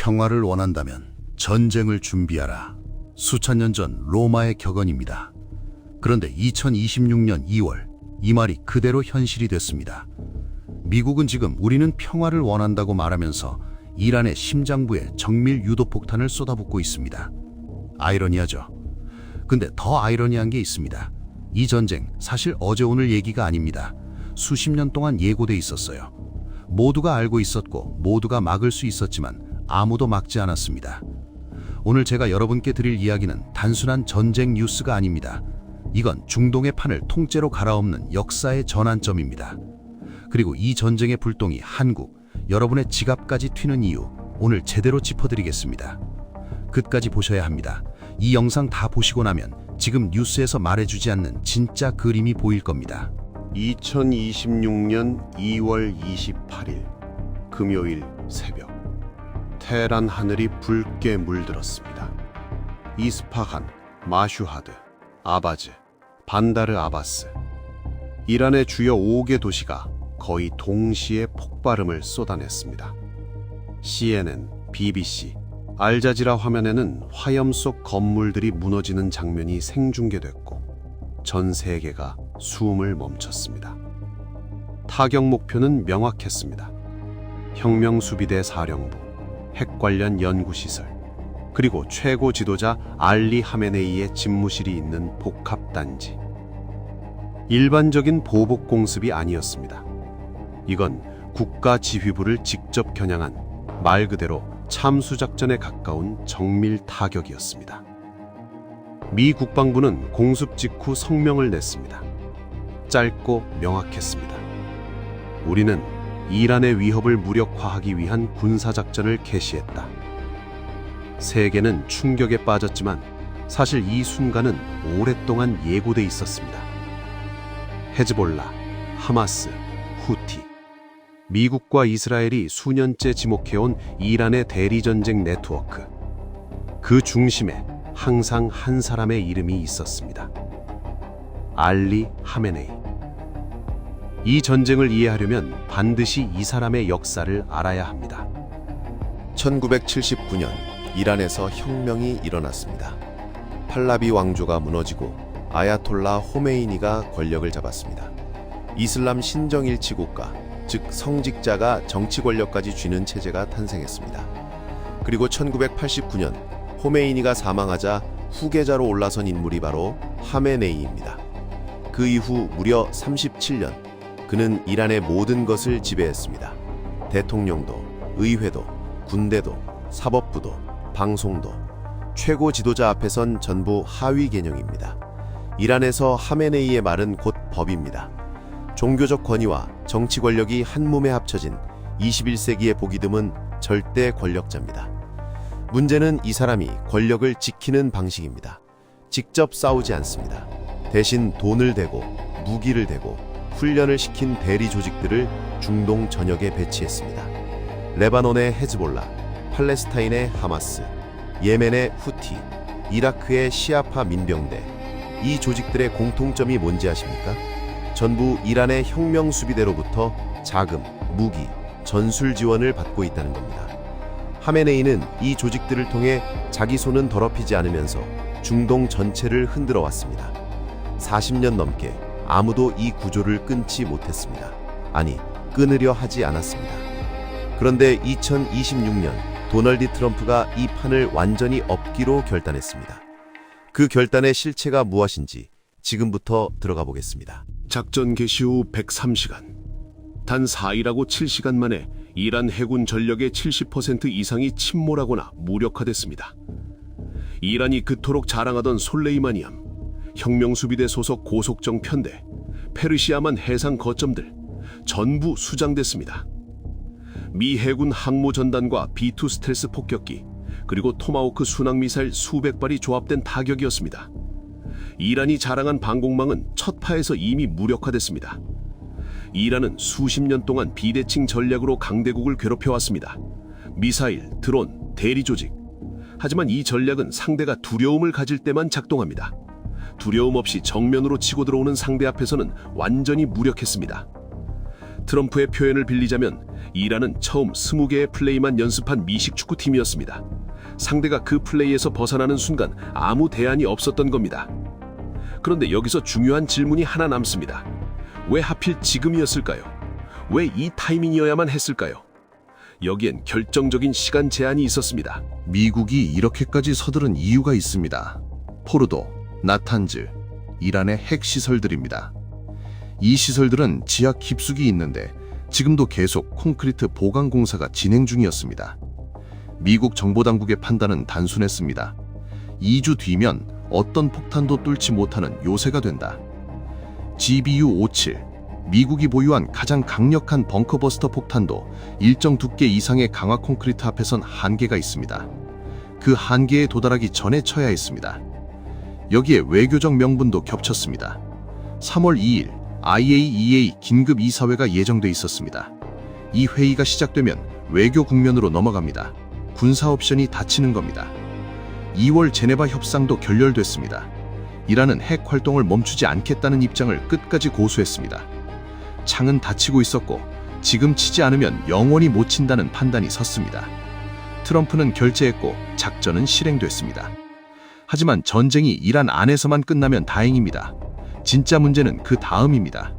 평화를 원한다면 전쟁을 준비하라. 수천 년 전 로마의 격언입니다. 그런데 2026년 2월 이 말이 그대로 현실이 됐습니다. 미국은 지금 우리는 평화를 원한다고 말하면서 이란의 심장부에 정밀 유도폭탄을 쏟아붓고 있습니다. 아이러니하죠. 근데 더 아이러니한 게 있습니다. 이 전쟁 사실 어제 오늘 얘기가 아닙니다. 수십 년 동안 예고돼 있었어요. 모두가 알고 있었고 모두가 막을 수 있었지만 아무도 막지 않았습니다. 오늘 제가 여러분께 드릴 이야기는 단순한 전쟁 뉴스가 아닙니다. 이건 중동의 판을 통째로 갈아엎는 역사의 전환점입니다. 그리고 이 전쟁의 불똥이 한국, 여러분의 지갑까지 튀는 이유 오늘 제대로 짚어드리겠습니다. 끝까지 보셔야 합니다. 이 영상 다 보시고 나면 지금 뉴스에서 말해주지 않는 진짜 그림이 보일 겁니다. 2026년 2월 28일 금요일 새벽 테헤란 하늘이 붉게 물들었습니다. 이스파한, 마슈하드, 아바즈, 반다르 아바스 이란의 주요 5개 도시가 거의 동시에 폭발음을 쏟아냈습니다. CNN, BBC, 알자지라 화면에는 화염 속 건물들이 무너지는 장면이 생중계됐고 전 세계가 숨을 멈췄습니다. 타격 목표는 명확했습니다. 혁명수비대 사령부, 핵 관련 연구시설, 그리고 최고 지도자 알리 하메네이의 집무실이 있는 복합단지. 일반적인 보복 공습이 아니었습니다. 이건 국가 지휘부를 직접 겨냥한 말 그대로 참수작전에 가까운 정밀 타격이었습니다. 미 국방부는 공습 직후 성명을 냈습니다. 짧고 명확했습니다. 우리는 이란의 위협을 무력화하기 위한 군사작전을 개시했다. 세계는 충격에 빠졌지만 사실 이 순간은 오랫동안 예고돼 있었습니다. 헤즈볼라, 하마스, 후티, 미국과 이스라엘이 수년째 지목해온 이란의 대리전쟁 네트워크. 그 중심에 항상 한 사람의 이름이 있었습니다. 알리 하메네이. 이 전쟁을 이해하려면 반드시 이 사람의 역사를 알아야 합니다. 1979년 이란에서 혁명이 일어났습니다. 팔라비 왕조가 무너지고 아야톨라 호메이니가 권력을 잡았습니다. 이슬람 신정일치 국가, 즉 성직자가 정치 권력까지 쥐는 체제가 탄생했습니다. 그리고 1989년 호메이니가 사망하자 후계자로 올라선 인물이 바로 하메네이입니다. 그 이후 무려 37년 그는 이란의 모든 것을 지배했습니다. 대통령도, 의회도, 군대도, 사법부도, 방송도, 최고 지도자 앞에선 전부 하위 개념입니다. 이란에서 하메네이의 말은 곧 법입니다. 종교적 권위와 정치 권력이 한 몸에 합쳐진 21세기의 보기 드문 절대 권력자입니다. 문제는 이 사람이 권력을 지키는 방식입니다. 직접 싸우지 않습니다. 대신 돈을 대고 무기를 대고 훈련을 시킨 대리 조직들을 중동 전역에 배치했습니다. 레바논의 헤즈볼라, 팔레스타인의 하마스, 예멘의 후티, 이라크의 시아파 민병대. 이 조직들의 공통점이 뭔지 아십니까? 전부 이란의 혁명 수비대로부터 자금, 무기, 전술 지원을 받고 있다는 겁니다. 하메네이는 이 조직들을 통해 자기 손은 더럽히지 않으면서 중동 전체를 흔들어 왔습니다. 40년 넘게 아무도 이 구조를 끊지 못했습니다. 아니, 끊으려 하지 않았습니다. 그런데 2026년 도널드 트럼프가 이 판을 완전히 엎기로 결단했습니다. 그 결단의 실체가 무엇인지 지금부터 들어가 보겠습니다. 작전 개시 후 103시간. 단 4일하고 7시간 만에 이란 해군 전력의 70% 이상이 침몰하거나 무력화됐습니다. 이란이 그토록 자랑하던 솔레이마니함, 혁명수비대 소속 고속정 편대, 페르시아만 해상 거점들 전부 수장됐습니다. 미 해군 항모전단과 B-2 스텔스 폭격기, 그리고 토마호크 순항미사일 수백 발이 조합된 타격이었습니다. 이란이 자랑한 방공망은 첫 파에서 이미 무력화됐습니다. 이란은 수십 년 동안 비대칭 전략으로 강대국을 괴롭혀왔습니다. 미사일, 드론, 대리 조직. 하지만 이 전략은 상대가 두려움을 가질 때만 작동합니다. 두려움 없이 정면으로 치고 들어오는 상대 앞에서는 완전히 무력했습니다. 트럼프의 표현을 빌리자면 이란은 처음 20개의 플레이만 연습한 미식 축구팀이었습니다. 상대가 그 플레이에서 벗어나는 순간 아무 대안이 없었던 겁니다. 그런데 여기서 중요한 질문이 하나 남습니다. 왜 하필 지금이었을까요? 왜 이 타이밍이어야만 했을까요? 여기엔 결정적인 시간 제한이 있었습니다. 미국이 이렇게까지 서두른 이유가 있습니다. 포르도, 나탄즈, 이란의 핵시설들입니다. 이 시설들은 지하 깊숙이 있는데 지금도 계속 콘크리트 보강 공사가 진행 중이었습니다. 미국 정보당국의 판단은 단순했습니다. 2주 뒤면 어떤 폭탄도 뚫지 못하는 요새가 된다. GBU-57, 미국이 보유한 가장 강력한 벙커버스터 폭탄도 일정 두께 이상의 강화 콘크리트 앞에선 한계가 있습니다. 그 한계에 도달하기 전에 쳐야 했습니다. 여기에 외교적 명분도 겹쳤습니다. 3월 2일 IAEA 긴급 이사회가 예정돼 있었습니다. 이 회의가 시작되면 외교 국면으로 넘어갑니다. 군사 옵션이 닫히는 겁니다. 2월 제네바 협상도 결렬됐습니다. 이란은 핵 활동을 멈추지 않겠다는 입장을 끝까지 고수했습니다. 창은 닫히고 있었고 지금 치지 않으면 영원히 못 친다는 판단이 섰습니다. 트럼프는 결재했고 작전은 실행됐습니다. 하지만 전쟁이 이란 안에서만 끝나면 다행입니다. 진짜 문제는 그 다음입니다.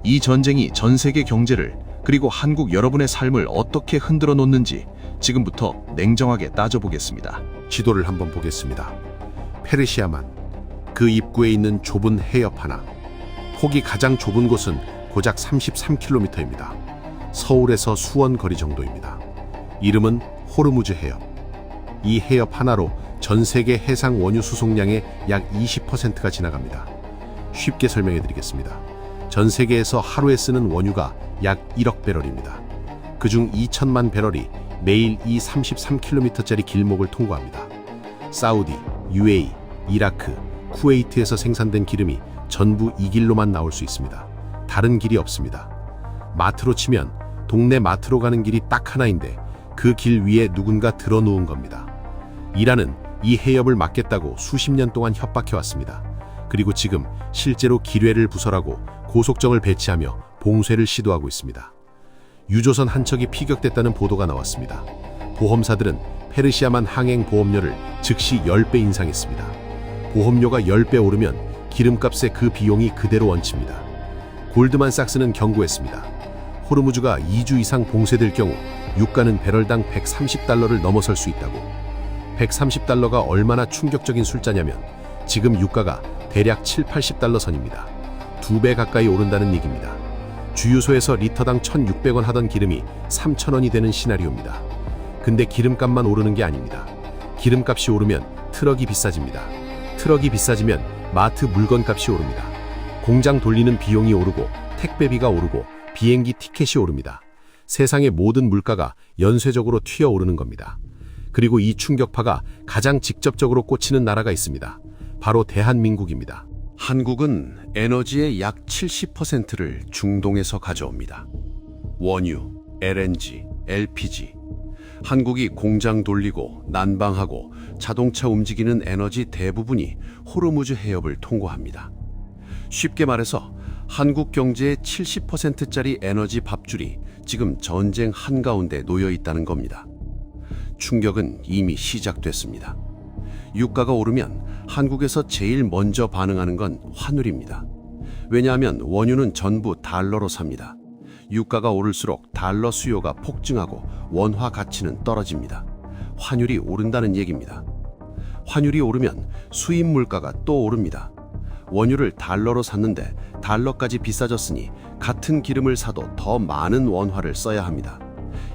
이 전쟁이 전 세계 경제를 그리고 한국 여러분의 삶을 어떻게 흔들어 놓는지 지금부터 냉정하게 따져보겠습니다. 지도를 한번 보겠습니다. 페르시아만, 그 입구에 있는 좁은 해협 하나. 폭이 가장 좁은 곳은 고작 33km입니다. 서울에서 수원 거리 정도입니다. 이름은 호르무즈 해협. 이 해협 하나로 전 세계 해상 원유 수송량의 약 20%가 지나갑니다. 쉽게 설명해 드리겠습니다. 전 세계에서 하루에 쓰는 원유가 약 1억 배럴입니다. 그중 2천만 배럴이 매일 이 33km짜리 길목을 통과합니다. 사우디, UAE, 이라크, 쿠웨이트에서 생산된 기름이 전부 이 길로만 나올 수 있습니다. 다른 길이 없습니다. 마트로 치면 동네 마트로 가는 길이 딱 하나인데 그 길 위에 누군가 들어놓은 겁니다. 이란은 이 해협을 막겠다고 수십 년 동안 협박해왔습니다. 그리고 지금 실제로 기뢰를 부설하고 고속정을 배치하며 봉쇄를 시도하고 있습니다. 유조선 한 척이 피격됐다는 보도가 나왔습니다. 보험사들은 페르시아만 항행 보험료를 즉시 10배 인상했습니다. 보험료가 10배 오르면 기름값의 그 비용이 그대로 얹힙니다. 골드만삭스는 경고했습니다. 호르무즈가 2주 이상 봉쇄될 경우 유가는 배럴당 130달러를 넘어설 수 있다고. 130달러가 얼마나 충격적인 숫자냐면 지금 유가가 대략 7-80달러 선입니다. 2배 가까이 오른다는 얘기입니다. 주유소에서 리터당 1,600원 하던 기름이 3,000원이 되는 시나리오입니다. 근데 기름값만 오르는 게 아닙니다. 기름값이 오르면 트럭이 비싸집니다. 트럭이 비싸지면 마트 물건값이 오릅니다. 공장 돌리는 비용이 오르고 택배비가 오르고 비행기 티켓이 오릅니다. 세상의 모든 물가가 연쇄적으로 튀어오르는 겁니다. 그리고 이 충격파가 가장 직접적으로 꽂히는 나라가 있습니다. 바로 대한민국입니다. 한국은 에너지의 약 70%를 중동에서 가져옵니다. 원유, LNG, LPG. 한국이 공장 돌리고 난방하고 자동차 움직이는 에너지 대부분이 호르무즈 해협을 통과합니다. 쉽게 말해서 한국 경제의 70%짜리 에너지 밥줄이 지금 전쟁 한가운데 놓여 있다는 겁니다. 충격은 이미 시작됐습니다. 유가가 오르면 한국에서 제일 먼저 반응하는 건 환율입니다. 왜냐하면 원유는 전부 달러로 삽니다. 유가가 오를수록 달러 수요가 폭증하고 원화 가치는 떨어집니다. 환율이 오른다는 얘기입니다. 환율이 오르면 수입 물가가 또 오릅니다. 원유를 달러로 샀는데 달러까지 비싸졌으니 같은 기름을 사도 더 많은 원화를 써야 합니다.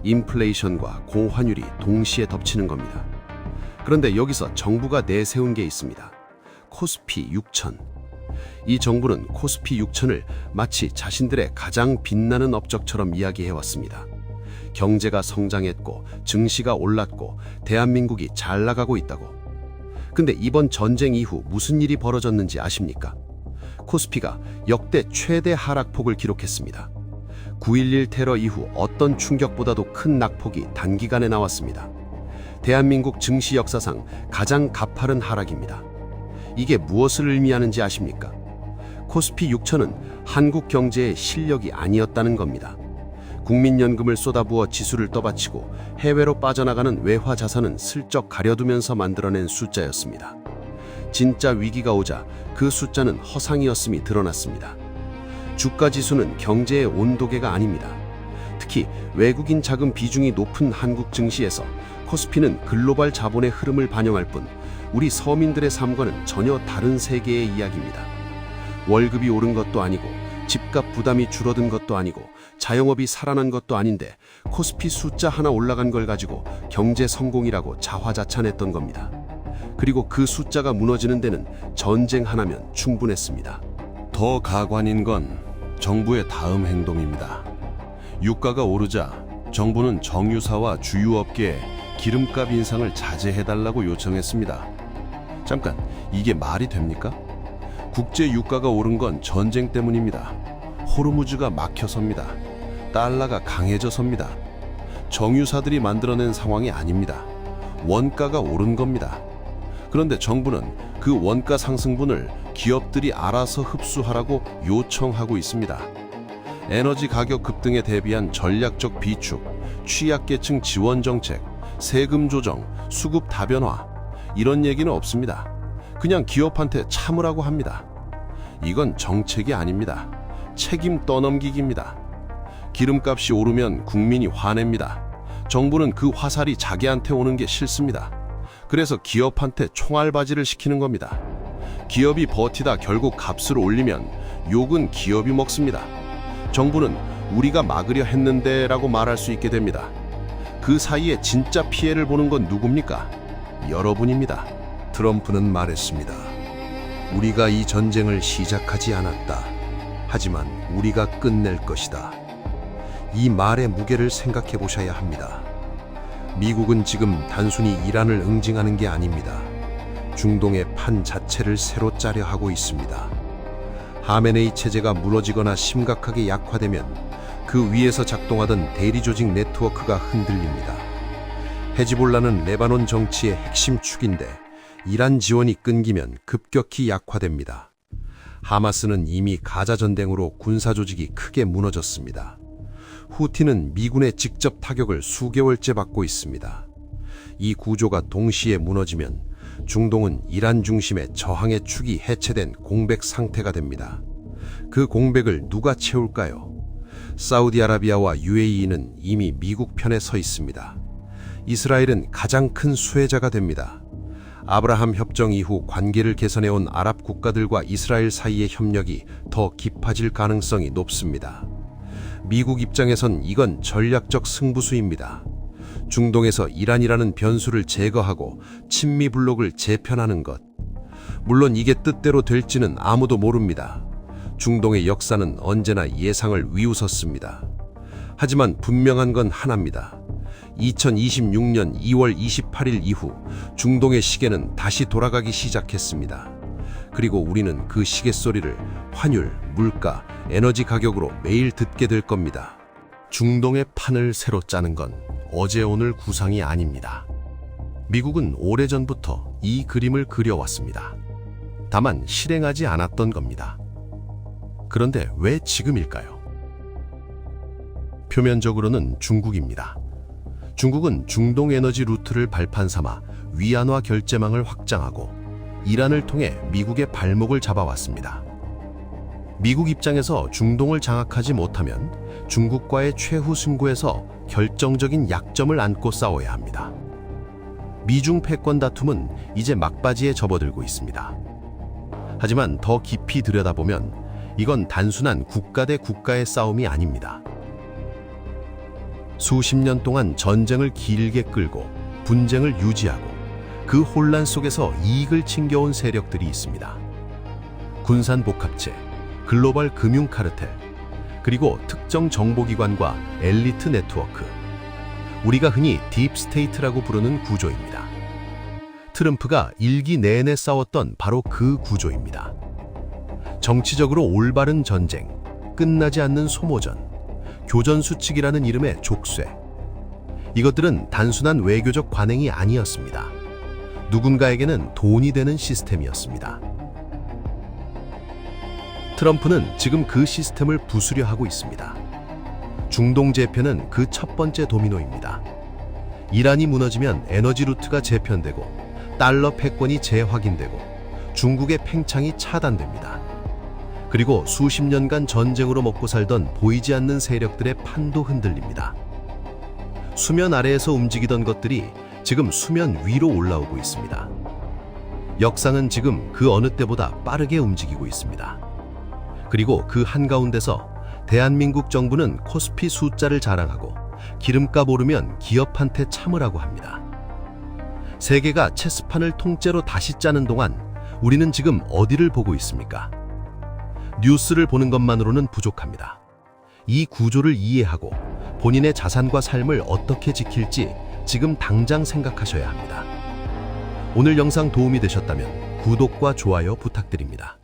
인플레이션과 고환율이 동시에 덮치는 겁니다. 그런데 여기서 정부가 내세운 게 있습니다. 코스피 6000. 이 정부는 코스피 6000을 마치 자신들의 가장 빛나는 업적처럼 이야기해왔습니다. 경제가 성장했고 증시가 올랐고 대한민국이 잘 나가고 있다고. 근데 이번 전쟁 이후 무슨 일이 벌어졌는지 아십니까? 코스피가 역대 최대 하락폭을 기록했습니다. 9.11 테러 이후 어떤 충격보다도 큰 낙폭이 단기간에 나왔습니다. 대한민국 증시 역사상 가장 가파른 하락입니다. 이게 무엇을 의미하는지 아십니까? 코스피 6000은 한국 경제의 실력이 아니었다는 겁니다. 국민연금을 쏟아부어 지수를 떠받치고 해외로 빠져나가는 외화 자산은 슬쩍 가려두면서 만들어낸 숫자였습니다. 진짜 위기가 오자 그 숫자는 허상이었음이 드러났습니다. 주가 지수는 경제의 온도계가 아닙니다. 특히 외국인 자금 비중이 높은 한국 증시에서 코스피는 글로벌 자본의 흐름을 반영할 뿐 우리 서민들의 삶과는 전혀 다른 세계의 이야기입니다. 월급이 오른 것도 아니고 집값 부담이 줄어든 것도 아니고 자영업이 살아난 것도 아닌데 코스피 숫자 하나 올라간 걸 가지고 경제 성공이라고 자화자찬했던 겁니다. 그리고 그 숫자가 무너지는 데는 전쟁 하나면 충분했습니다. 더 가관인 건 정부의 다음 행동입니다. 유가가 오르자 정부는 정유사와 주유업계에 기름값 인상을 자제해달라고 요청했습니다. 잠깐, 이게 말이 됩니까? 국제 유가가 오른 건 전쟁 때문입니다. 호르무즈가 막혀서입니다. 달러가 강해져서입니다. 정유사들이 만들어낸 상황이 아닙니다. 원가가 오른 겁니다. 그런데 정부는 그 원가 상승분을 기업들이 알아서 흡수하라고 요청하고 있습니다. 에너지 가격 급등에 대비한 전략적 비축, 취약계층 지원 정책, 세금 조정, 수급 다변화, 이런 얘기는 없습니다. 그냥 기업한테 참으라고 합니다. 이건 정책이 아닙니다. 책임 떠넘기기입니다. 기름값이 오르면 국민이 화냅니다. 정부는 그 화살이 자기한테 오는 게 싫습니다. 그래서 기업한테 총알바지를 시키는 겁니다. 기업이 버티다 결국 값을 올리면 욕은 기업이 먹습니다. 정부는 우리가 막으려 했는데 라고 말할 수 있게 됩니다. 그 사이에 진짜 피해를 보는 건 누굽니까? 여러분입니다. 트럼프는 말했습니다. 우리가 이 전쟁을 시작하지 않았다. 하지만 우리가 끝낼 것이다. 이 말의 무게를 생각해 보셔야 합니다. 미국은 지금 단순히 이란을 응징하는 게 아닙니다. 중동의 판 자체를 새로 짜려 하고 있습니다. 하메네이 체제가 무너지거나 심각하게 약화되면 그 위에서 작동하던 대리조직 네트워크가 흔들립니다. 헤즈볼라는 레바논 정치의 핵심 축인데 이란 지원이 끊기면 급격히 약화됩니다. 하마스는 이미 가자 전쟁으로 군사 조직이 크게 무너졌습니다. 후티는 미군의 직접 타격을 수개월째 받고 있습니다. 이 구조가 동시에 무너지면 중동은 이란 중심의 저항의 축이 해체된 공백 상태가 됩니다. 그 공백을 누가 채울까요? 사우디아라비아와 UAE는 이미 미국 편에 서 있습니다. 이스라엘은 가장 큰 수혜자가 됩니다. 아브라함 협정 이후 관계를 개선해온 아랍 국가들과 이스라엘 사이의 협력이 더 깊어질 가능성이 높습니다. 미국 입장에선 이건 전략적 승부수입니다. 중동에서 이란이라는 변수를 제거하고 친미 블록을 재편하는 것. 물론 이게 뜻대로 될지는 아무도 모릅니다. 중동의 역사는 언제나 예상을 위웃었습니다. 하지만 분명한 건 하나입니다. 2026년 2월 28일 이후 중동의 시계는 다시 돌아가기 시작했습니다. 그리고 우리는 그 시계 소리를 환율, 물가, 에너지 가격으로 매일 듣게 될 겁니다. 중동의 판을 새로 짜는 건 어제 오늘 구상이 아닙니다. 미국은 오래전부터 이 그림을 그려왔습니다. 다만 실행하지 않았던 겁니다. 그런데 왜 지금일까요? 표면적으로는 중국입니다. 중국은 중동 에너지 루트를 발판 삼아 위안화 결제망을 확장하고 이란을 통해 미국의 발목을 잡아왔습니다. 미국 입장에서 중동을 장악하지 못하면 중국과의 최후 승부에서 결정적인 약점을 안고 싸워야 합니다. 미중 패권 다툼은 이제 막바지에 접어들고 있습니다. 하지만 더 깊이 들여다보면 이건 단순한 국가 대 국가의 싸움이 아닙니다. 수십 년 동안 전쟁을 길게 끌고 분쟁을 유지하고 그 혼란 속에서 이익을 챙겨온 세력들이 있습니다. 군산복합체, 글로벌 금융 카르텔, 그리고 특정 정보기관과 엘리트 네트워크. 우리가 흔히 딥스테이트라고 부르는 구조입니다. 트럼프가 일기 내내 싸웠던 바로 그 구조입니다. 정치적으로 올바른 전쟁, 끝나지 않는 소모전, 교전수칙이라는 이름의 족쇄. 이것들은 단순한 외교적 관행이 아니었습니다. 누군가에게는 돈이 되는 시스템이었습니다. 트럼프는 지금 그 시스템을 부수려 하고 있습니다. 중동 재편은 그 첫 번째 도미노입니다. 이란이 무너지면 에너지 루트가 재편되고 달러 패권이 재확인되고 중국의 팽창이 차단됩니다. 그리고 수십 년간 전쟁으로 먹고 살던 보이지 않는 세력들의 판도 흔들립니다. 수면 아래에서 움직이던 것들이 지금 수면 위로 올라오고 있습니다. 역상은 지금 그 어느 때보다 빠르게 움직이고 있습니다. 그리고 그 한가운데서 대한민국 정부는 코스피 숫자를 자랑하고 기름값 오르면 기업한테 참으라고 합니다. 세계가 체스판을 통째로 다시 짜는 동안 우리는 지금 어디를 보고 있습니까? 뉴스를 보는 것만으로는 부족합니다. 이 구조를 이해하고 본인의 자산과 삶을 어떻게 지킬지 지금 당장 생각하셔야 합니다. 오늘 영상 도움이 되셨다면 구독과 좋아요 부탁드립니다.